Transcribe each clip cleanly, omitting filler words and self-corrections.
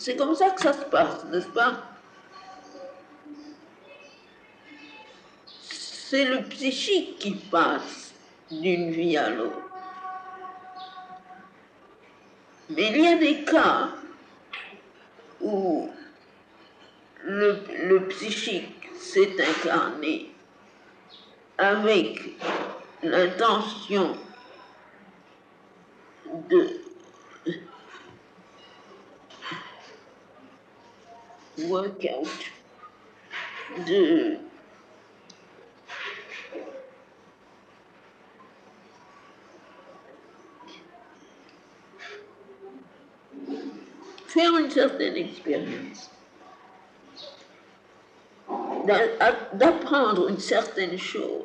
C'est comme ça que ça se passe, n'est-ce pas? C'est le psychique qui passe d'une vie à l'autre. Mais il y a des cas où le psychique s'est incarné avec l'intention de work-out, de faire une certaine expérience, d'apprendre une certaine chose,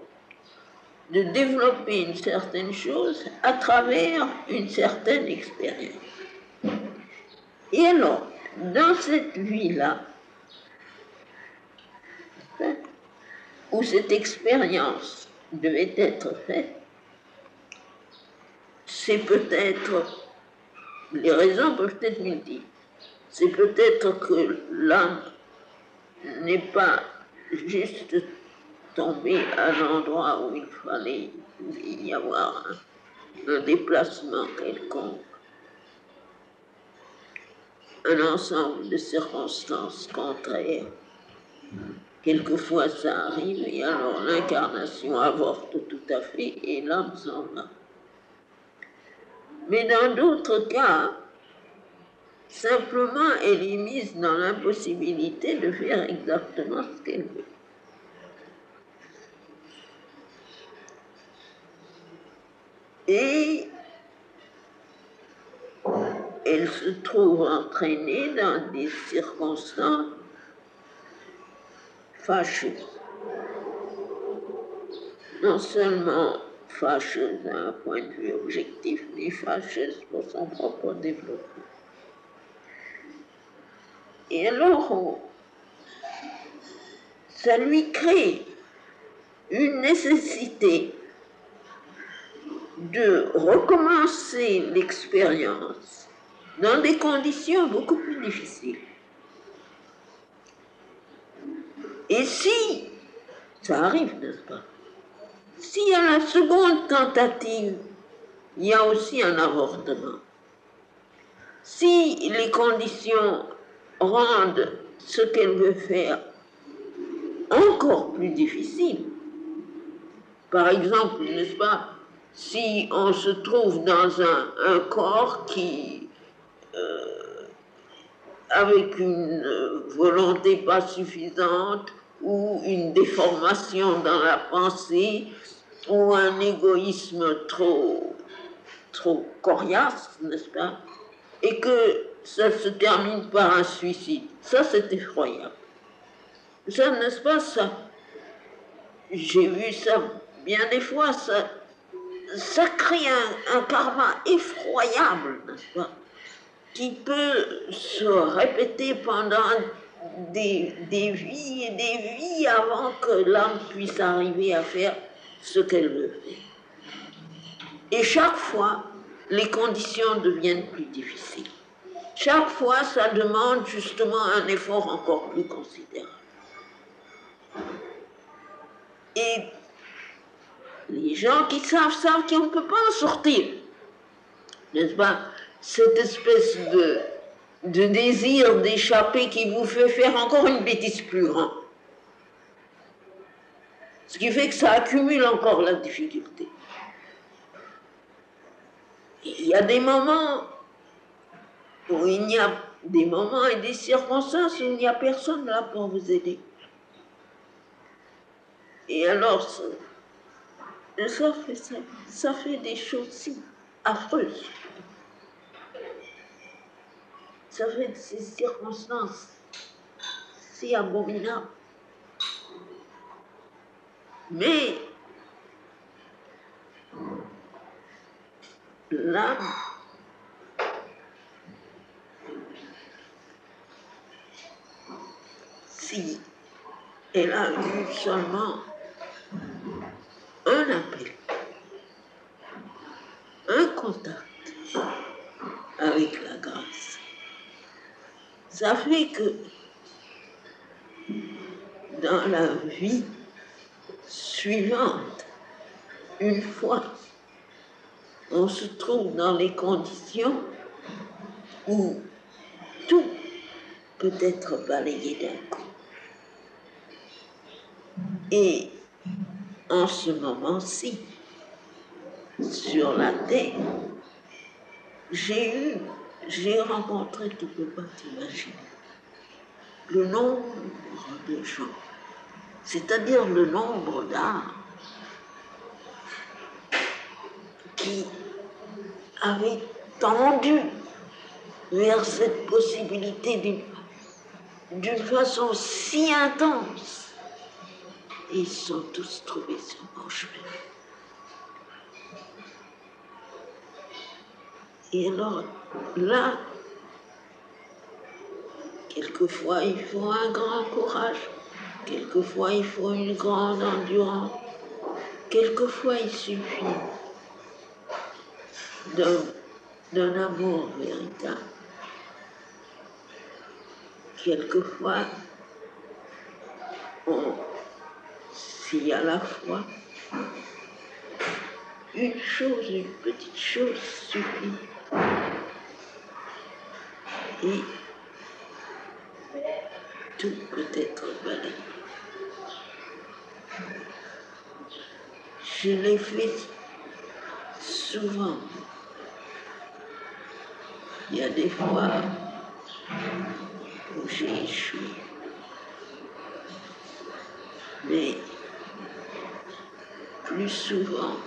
de développer une certaine chose à travers une certaine expérience. Et alors, dans cette vie-là, où cette expérience devait être faite, c'est peut-être, les raisons peuvent être multiples. C'est peut-être que l'âme n'est pas juste tombée à l'endroit où il fallait y avoir un déplacement quelconque, un ensemble de circonstances contraires. Quelquefois ça arrive et alors l'incarnation avorte tout à fait et l'âme s'en va. Mais dans d'autres cas, simplement elle est mise dans l'impossibilité de faire exactement ce qu'elle veut. Et elle se trouve entraînée dans des circonstances fâcheuses. Non seulement fâcheuse d'un point de vue objectif, mais fâcheuse pour son propre développement. Et alors, ça lui crée une nécessité de recommencer l'expérience dans des conditions beaucoup plus difficiles. Et si, ça arrive, n'est-ce pas? Si à la seconde tentative, il y a aussi un avortement, si les conditions rendent ce qu'elle veut faire encore plus difficile, par exemple, n'est-ce pas, si on se trouve dans un corps qui, avec une volonté pas suffisante, ou une déformation dans la pensée, ou un égoïsme trop coriace, n'est-ce pas, et que ça se termine par un suicide. Ça, c'est effroyable. Ça, n'est-ce pas, ça? J'ai vu ça bien des fois, ça crée un karma effroyable, n'est-ce pas, qui peut se répéter pendant des vies et des vies avant que l'âme puisse arriver à faire ce qu'elle veut faire. Et chaque fois, les conditions deviennent plus difficiles. Chaque fois, ça demande justement un effort encore plus considérable. Et les gens qui savent qu'on ne peut pas en sortir, n'est-ce pas? Cette espèce de désir d'échapper qui vous fait faire encore une bêtise plus grande. Ce qui fait que ça accumule encore la difficulté. Il y a des moments où il y a des moments et des circonstances où il n'y a personne là pour vous aider. Et alors, ça fait des choses si affreuses. Ça fait de ces circonstances si abominables. Mais l'âme si elle a eu seulement un appel, un contact avec la grâce, Ça fait que dans la vie suivante, une fois, on se trouve dans les conditions où tout peut être balayé d'un coup. Et en ce moment-ci, sur la Terre, j'ai rencontré, tu ne peux pas t'imaginer, le nombre de gens, c'est-à-dire le nombre d'âmes qui avaient tendu vers cette possibilité d'une façon si intense. Et ils sont tous trouvés sur mon chemin. Et alors, là, quelquefois, il faut un grand courage, quelquefois, il faut une grande endurance, quelquefois, il suffit d'un amour véritable. Quelquefois, s'il y a la foi, une petite chose suffit. Et tout peut être balayé. Je l'ai fait souvent. Il y a des fois où j'ai échoué. Mais plus souvent,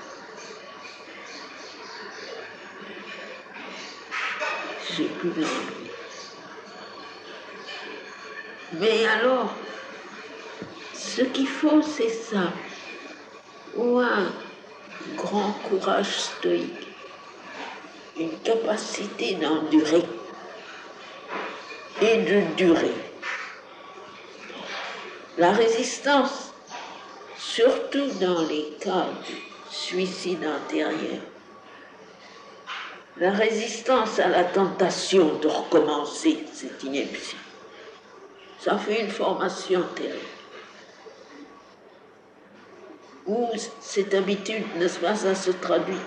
j'ai pu l'enlever. Mais alors, ce qu'il faut, c'est ça. Ou un grand courage stoïque, une capacité d'endurer et de durer. La résistance, surtout dans les cas de suicide antérieur, la résistance à la tentation de recommencer cette ineptie, ça fait une formation terrible. Où cette habitude, n'est-ce pas, ça se traduit.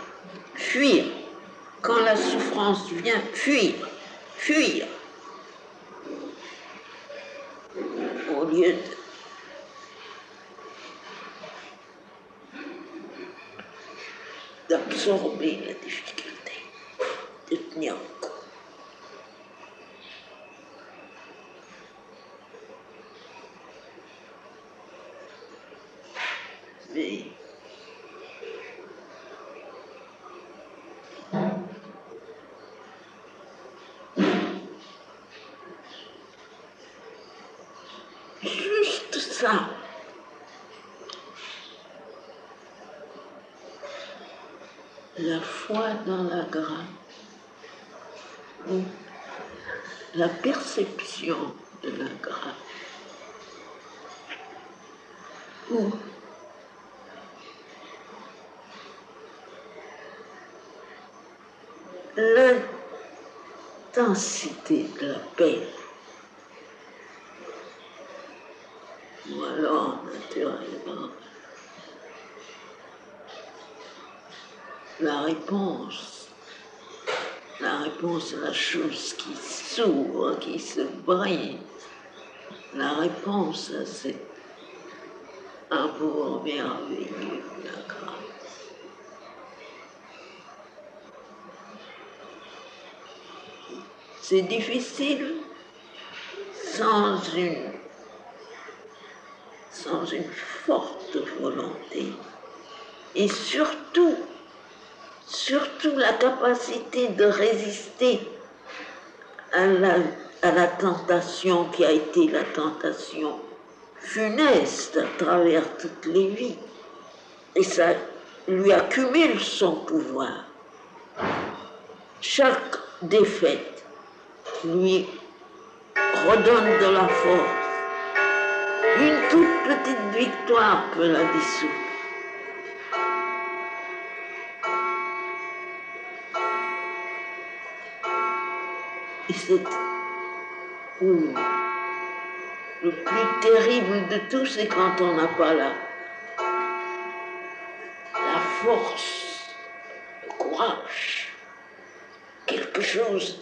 Fuir. Quand la souffrance vient, fuir. Fuir. Au lieu d'absorber la difficulté, de tenir le coup. Mais juste ça, la foi dans la grâce, ou la perception de la grâce, ou l'intensité de la paix, ou alors naturellement la réponse à la chose qui s'ouvre, qui se brise, la réponse à cet amour merveilleux de la grâce. C'est difficile sans une forte volonté et surtout la capacité de résister à la tentation qui a été la tentation funeste à travers toutes les vies. Et ça lui accumule son pouvoir. Chaque défaite lui redonne de la force. Une toute petite victoire peut la dissoudre. Et Ou le plus terrible de tout, c'est quand on n'a pas la force, le courage, quelque chose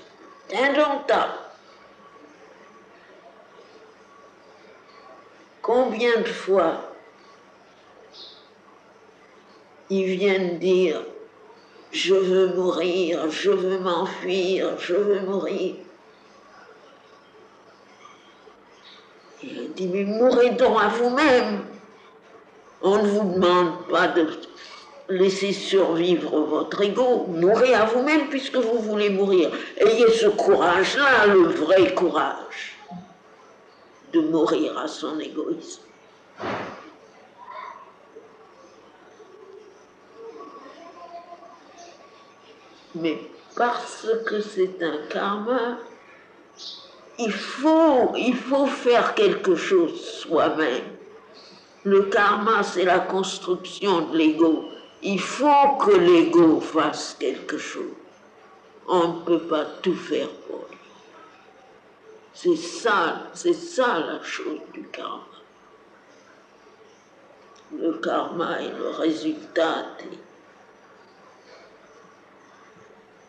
d'indomptable. Combien de fois ils viennent dire « je veux mourir, je veux m'enfuir, je veux mourir ». Et il dit « mais mourrez donc à vous-même ». On ne vous demande pas de laisser survivre votre ego, mourrez à vous-même puisque vous voulez mourir. Ayez ce courage-là, le vrai courage de mourir à son égoïsme. Mais parce que c'est un karma, il faut faire quelque chose soi-même. Le karma, c'est la construction de l'ego. Il faut que l'ego fasse quelque chose. On ne peut pas tout faire pour lui. C'est ça la chose du karma. Le karma est le résultat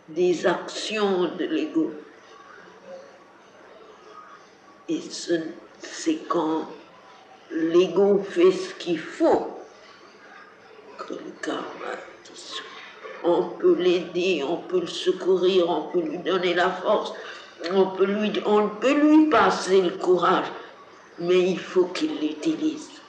des actions de l'ego. Et c'est quand l'ego fait ce qu'il faut que le karma dissout. On peut l'aider, on peut le secourir, on peut lui donner la force, on peut lui passer le courage, mais il faut qu'il l'utilise.